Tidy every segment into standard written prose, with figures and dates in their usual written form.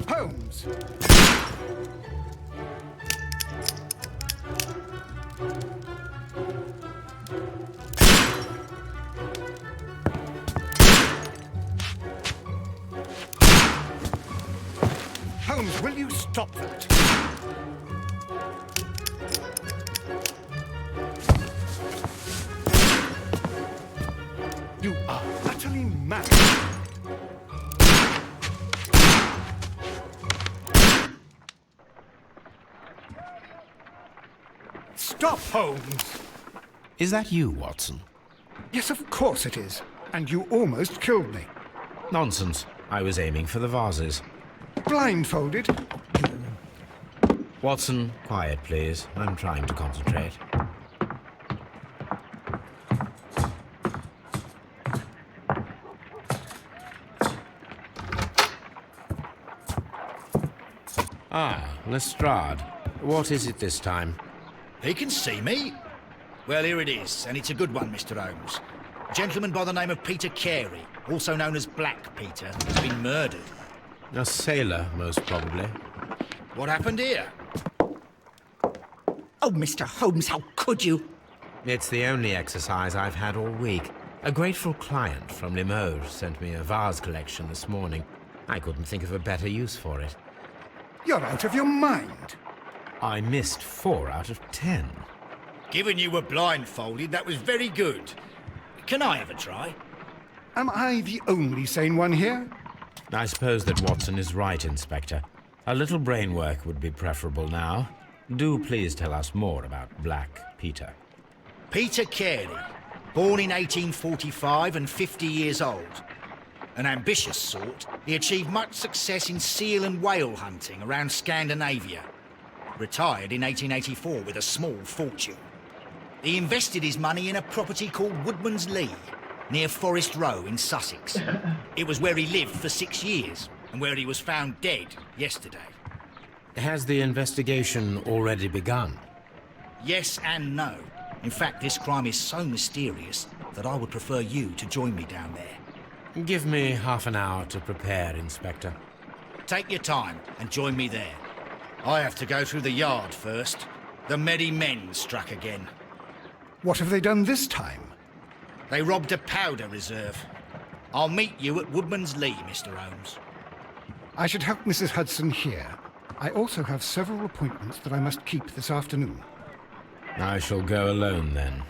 Holmes! Holmes, will you stop that? You are utterly mad. Stop, Holmes! Is that you, Watson? Yes, of course it is. And you almost killed me. Nonsense. I was aiming for the vases. Blindfolded? Watson, quiet, please. I'm trying to concentrate. Ah, Lestrade. What is it this time? He can see me. Well, here it is, and it's a good one, Mr. Holmes. A gentleman by the name of Peter Carey, also known as Black Peter, has been murdered. A sailor, most probably. What happened here? Oh, Mr. Holmes, how could you? It's the only exercise I've had all week. A grateful client from Limoges sent me a vase collection this morning. I couldn't think of a better use for it. You're out of your mind. I missed 4 out of 10. Given you were blindfolded, that was very good. Can I have a try? Am I the only sane one here? I suppose that Watson is right, Inspector. A little brain work would be preferable now. Do please tell us more about Black Peter. Peter Carey, born in 1845 and 50 years old. An ambitious sort, he achieved much success in seal and whale hunting around Scandinavia. Retired in 1884 with a small fortune. He invested his money in a property called Woodman's Lee, near Forest Row in Sussex. It was where he lived for 6 years, and where he was found dead yesterday. Has the investigation already begun? Yes and no. In fact, this crime is so mysterious that I would prefer you to join me down there. Give me half an hour to prepare, Inspector. Take your time and join me there. I have to go through the yard first. The Medi Men struck again. What have they done this time? They robbed a powder reserve. I'll meet you at Woodman's Lee, Mr. Holmes. I should help Mrs. Hudson here. I also have several appointments that I must keep this afternoon. I shall go alone, then.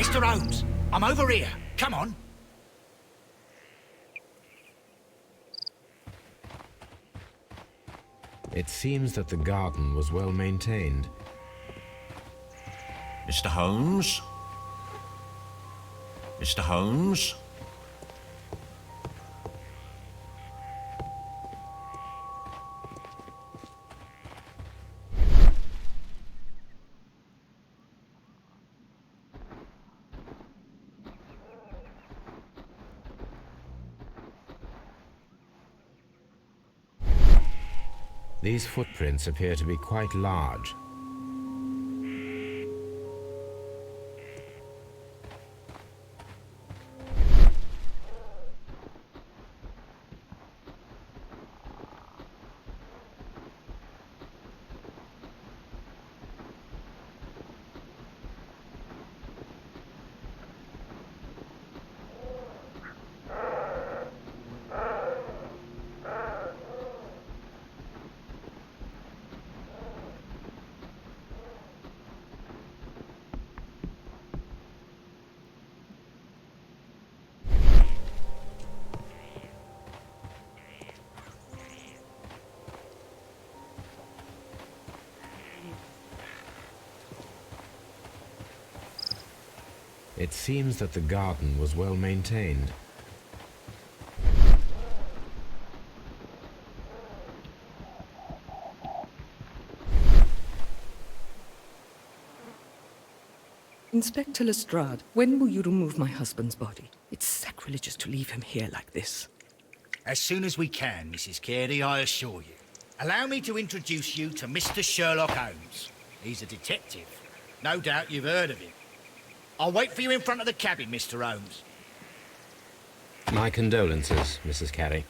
Mr. Holmes, I'm over here. Come on. It seems that the garden was well maintained. Mr. Holmes? Mr. Holmes? These footprints appear to be quite large. It seems that the garden was well maintained. Inspector Lestrade, when will you remove my husband's body? It's sacrilegious to leave him here like this. As soon as we can, Mrs. Carey, I assure you. Allow me to introduce you to Mr. Sherlock Holmes. He's a detective. No doubt you've heard of him. I'll wait for you in front of the cabin, Mr. Holmes. My condolences, Mrs. Carey.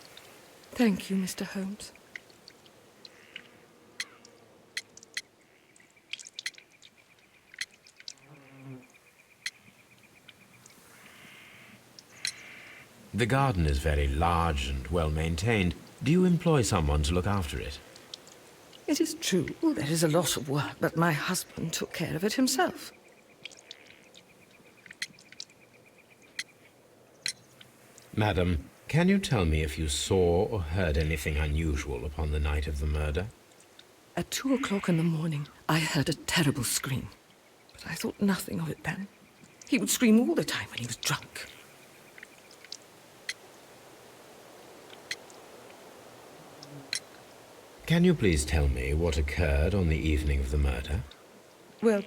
Thank you, Mr. Holmes. The garden is very large and well maintained. Do you employ someone to look after it? It is true, there is a lot of work, but my husband took care of it himself. Madam, can you tell me if you saw or heard anything unusual upon the night of the murder? At 2 o'clock in the morning, I heard a terrible scream. But I thought nothing of it then. He would scream all the time when he was drunk. Can you please tell me what occurred on the evening of the murder? Well,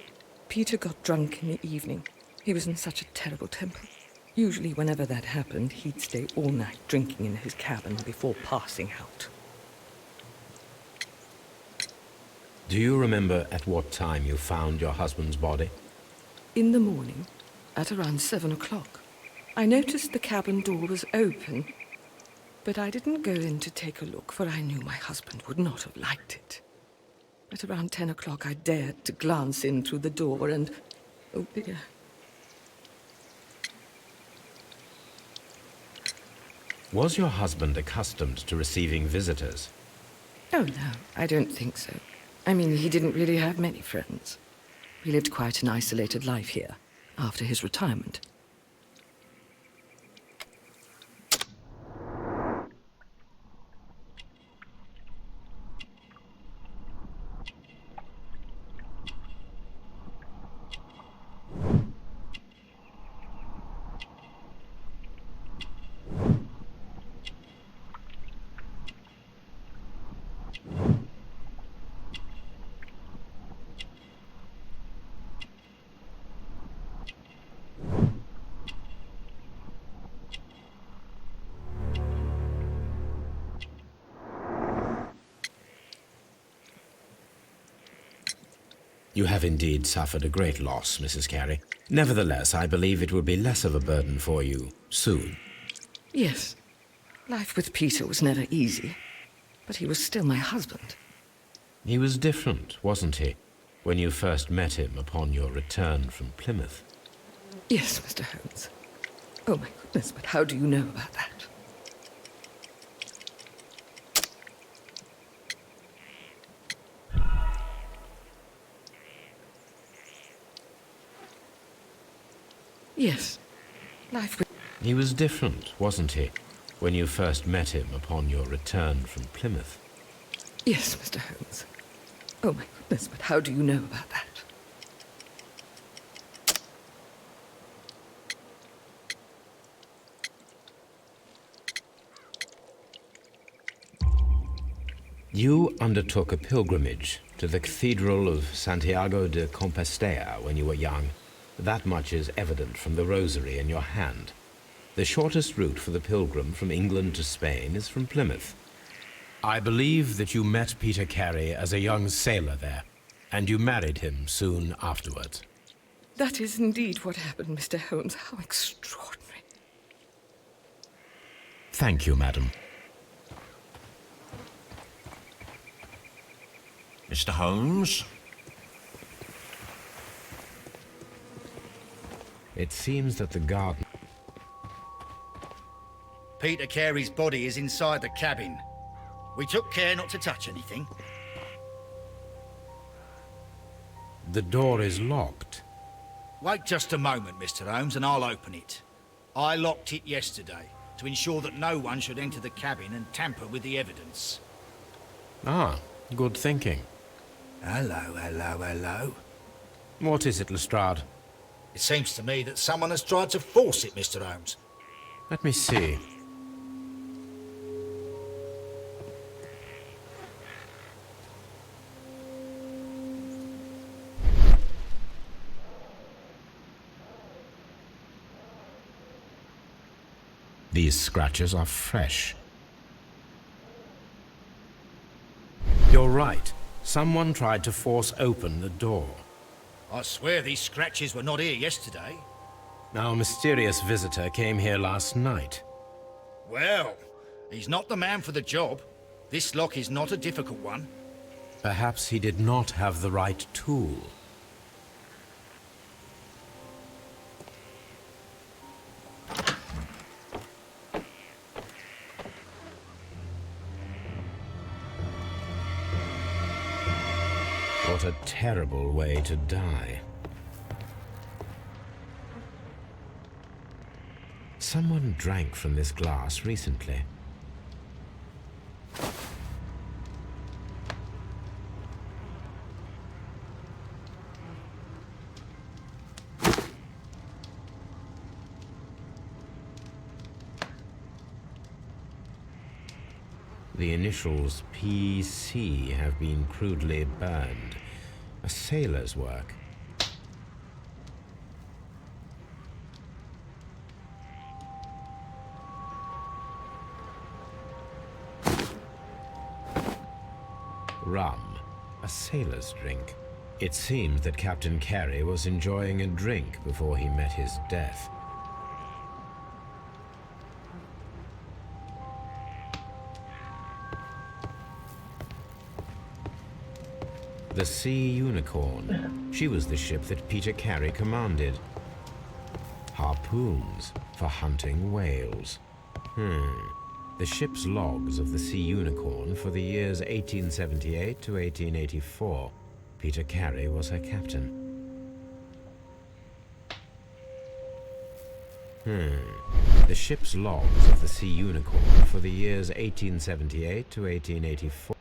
Peter got drunk in the evening. He was in such a terrible temper. Usually whenever that happened, he'd stay all night drinking in his cabin before passing out. Do you remember at what time you found your husband's body? In the morning, at around 7 o'clock, I noticed the cabin door was open, but I didn't go in to take a look, for I knew my husband would not have liked it. At around 10 o'clock, I dared to glance in through the door and... oh dear. Was your husband accustomed to receiving visitors? Oh, no, I don't think so. I mean, he didn't really have many friends. He lived quite an isolated life here, after his retirement. You have indeed suffered a great loss, Mrs. Carey. Nevertheless, I believe it will be less of a burden for you soon. Yes, life with Peter was never easy, but he was still my husband. He was different, wasn't he, when you first met him upon your return from Plymouth? Yes, Mr. Holmes. Oh my goodness, but how do you know about that? Yes. Life with... He was different, wasn't he, when you first met him upon your return from Plymouth? Yes, Mr. Holmes. Oh, my goodness, but how do you know about that? You undertook a pilgrimage to the Cathedral of Santiago de Compostela when you were young. That much is evident from the rosary in your hand. The shortest route for the pilgrim from England to Spain is from Plymouth. I believe that you met Peter Carey as a young sailor there, and you married him soon afterwards. That is indeed what happened, Mr. Holmes. How extraordinary. Thank you, madam. Mr. Holmes? It seems that the garden... Peter Carey's body is inside the cabin. We took care not to touch anything. The door is locked. Wait just a moment, Mr. Holmes, and I'll open it. I locked it yesterday to ensure that no one should enter the cabin and tamper with the evidence. Ah, good thinking. Hello, hello, hello. What is it, Lestrade? It seems to me that someone has tried to force it, Mr. Holmes. Let me see. These scratches are fresh. You're right. Someone tried to force open the door. I swear these scratches were not here yesterday. Our mysterious visitor came here last night. Well, he's not the man for the job. This lock is not a difficult one. Perhaps he did not have the right tool. What a terrible way to die. Someone drank from this glass recently. The initials PC have been crudely burned. A sailor's work. Rum, a sailor's drink. It seemed that Captain Carey was enjoying a drink before he met his death. The Sea Unicorn. She was the ship that Peter Carey commanded. Harpoons for hunting whales. The ship's logs of the Sea Unicorn for the years 1878 to 1884. Peter Carey was her captain. The ship's logs of the Sea Unicorn for the years 1878 to 1884.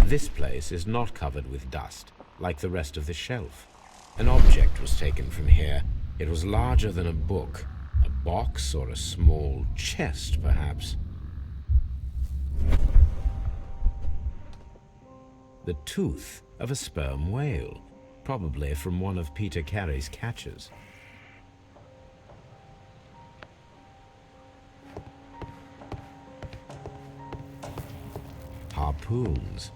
This place is not covered with dust, like the rest of the shelf. An object was taken from here. It was larger than a book, a box or a small chest, perhaps. The tooth of a sperm whale, probably from one of Peter Carey's catches. Harpoons.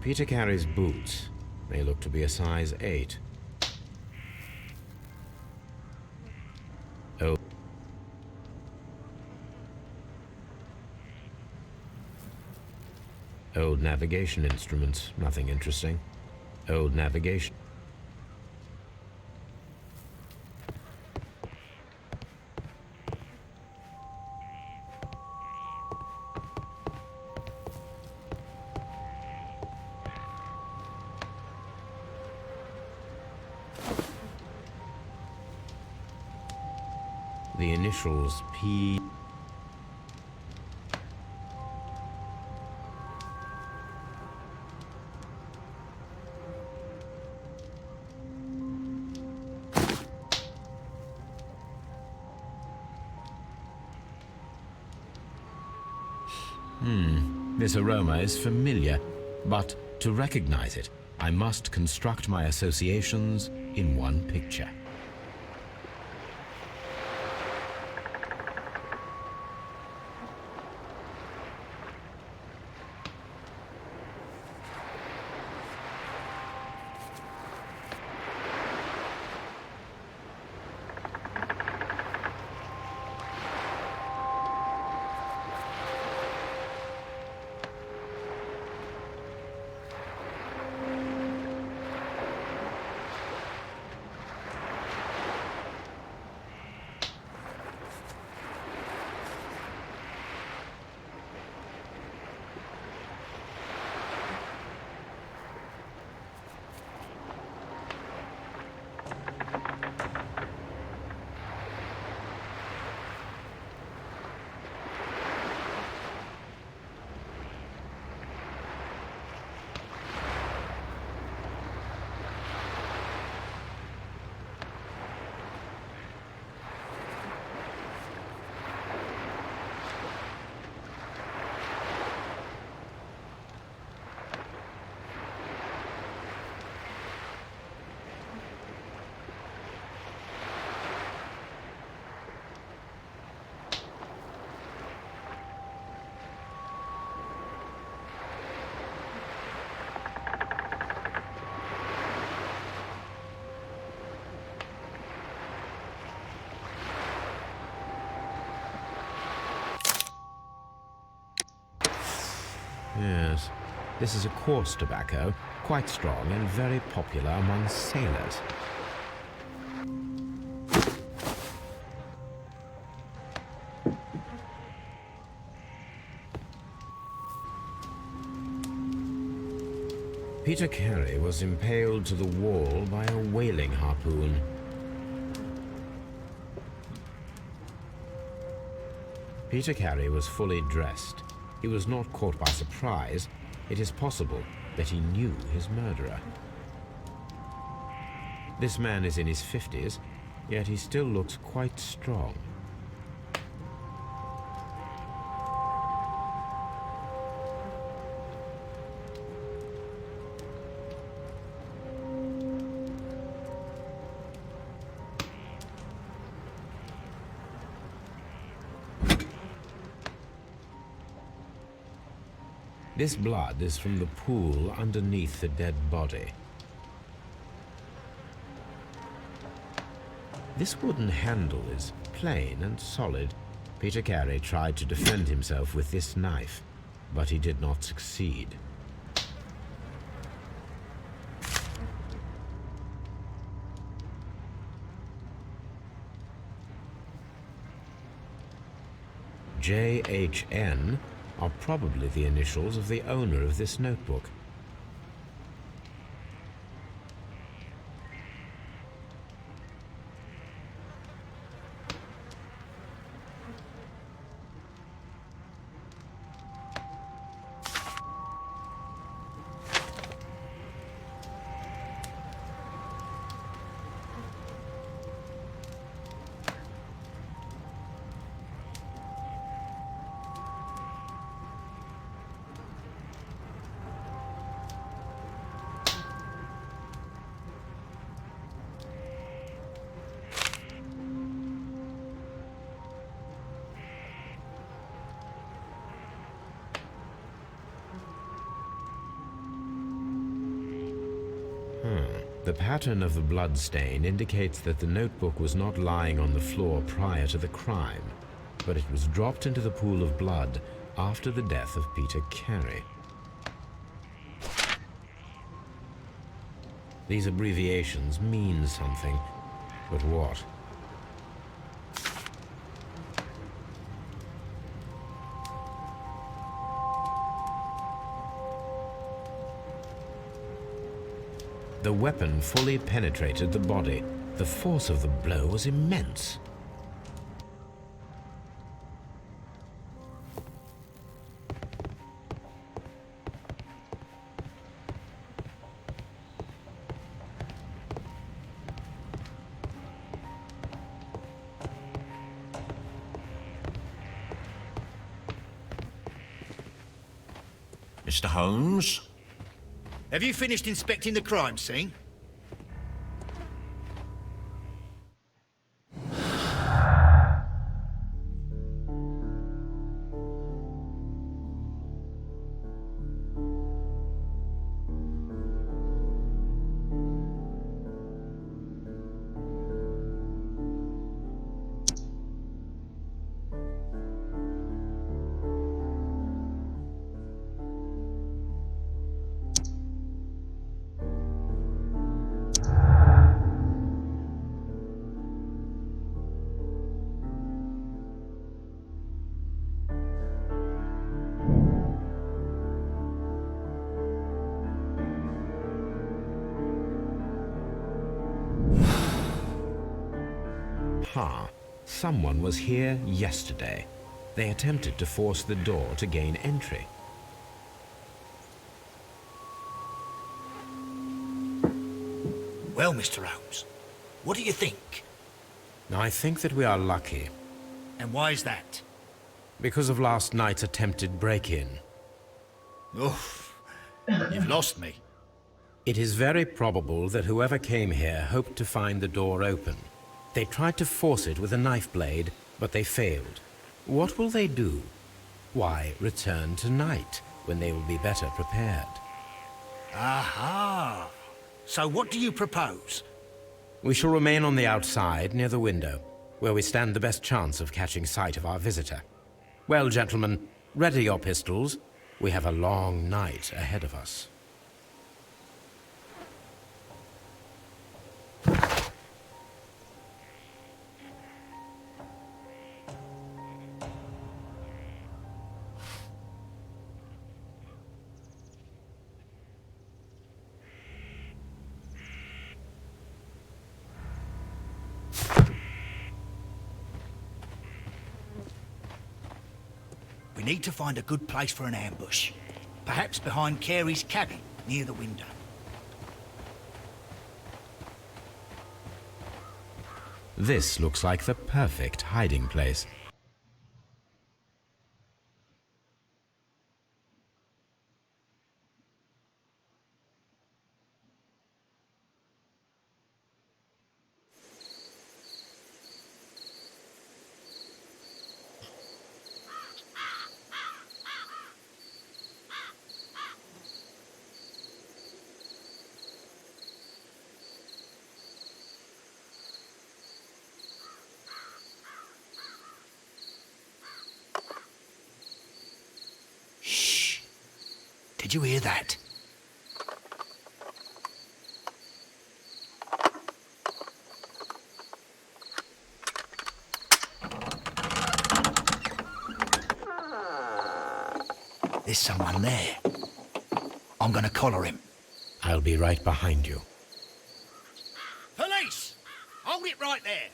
Peter Carey's boots. They look to be a size 8. Old navigation instruments. Nothing interesting. Old navigation. The initials P... This aroma is familiar, but to recognize it, I must construct my associations in one picture. Yes, this is a coarse tobacco, quite strong and very popular among sailors. Peter Carey was impaled to the wall by a whaling harpoon. Peter Carey was fully dressed. He was not caught by surprise. It is possible that he knew his murderer. This man is in his 50s, yet he still looks quite strong. This blood is from the pool underneath the dead body. This wooden handle is plain and solid. Peter Carey tried to defend himself with this knife, but he did not succeed. JHN are probably the initials of the owner of this notebook. The pattern of the blood stain indicates that the notebook was not lying on the floor prior to the crime, but it was dropped into the pool of blood after the death of Peter Carey. These abbreviations mean something, but what? The weapon fully penetrated the body. The force of the blow was immense. Mr. Holmes? Have you finished inspecting the crime scene? Someone was here yesterday. They attempted to force the door to gain entry. Well, Mr. Holmes, what do you think? I think that we are lucky, And why is that? because of last night's attempted break-in. Oof, you've lost me. It is very probable that whoever came here hoped to find the door open. They tried to force it with a knife blade, but they failed. What will they do? Why, return tonight, when they will be better prepared. Aha! So what do you propose? We shall remain on the outside, near the window, where we stand the best chance of catching sight of our visitor. Well, gentlemen, ready your pistols. We have a long night ahead of us. We need to find a good place for an ambush. Perhaps behind Carey's cabin, near the window. This looks like the perfect hiding place. Shh! Did you hear that? There's someone there. I'm gonna collar him. I'll be right behind you. Police! Hold it right there!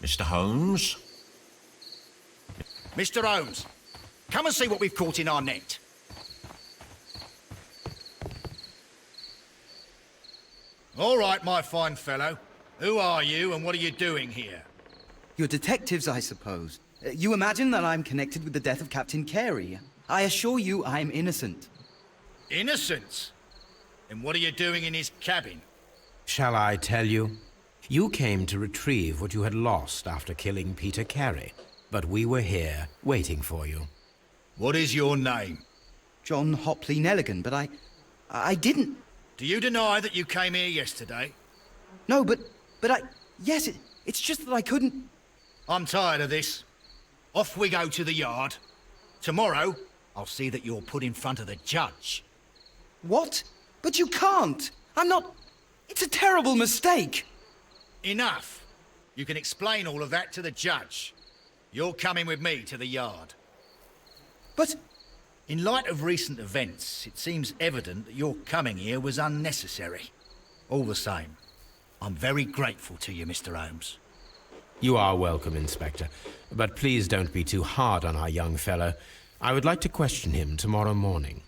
Mr. Holmes? Mr. Holmes, come and see what we've caught in our net. All right, my fine fellow. Who are you and what are you doing here? You're detectives, I suppose. You imagine that I'm connected with the death of Captain Carey. I assure you I'm innocent. Innocent? And what are you doing in his cabin? Shall I tell you? You came to retrieve what you had lost after killing Peter Carey, but we were here waiting for you. What is your name? John Hopley Nelligan, but I didn't... Do you deny that you came here yesterday? No, but yes, it's just that I couldn't... I'm tired of this. Off we go to the yard. Tomorrow, I'll see that you're put in front of the judge. What? But you can't! I'm not... It's a terrible mistake! Enough. You can explain all of that to the judge. You're coming with me to the yard. But... In light of recent events, it seems evident that your coming here was unnecessary. All the same, I'm very grateful to you, Mr. Holmes. You are welcome, Inspector. But please don't be too hard on our young fellow. I would like to question him tomorrow morning.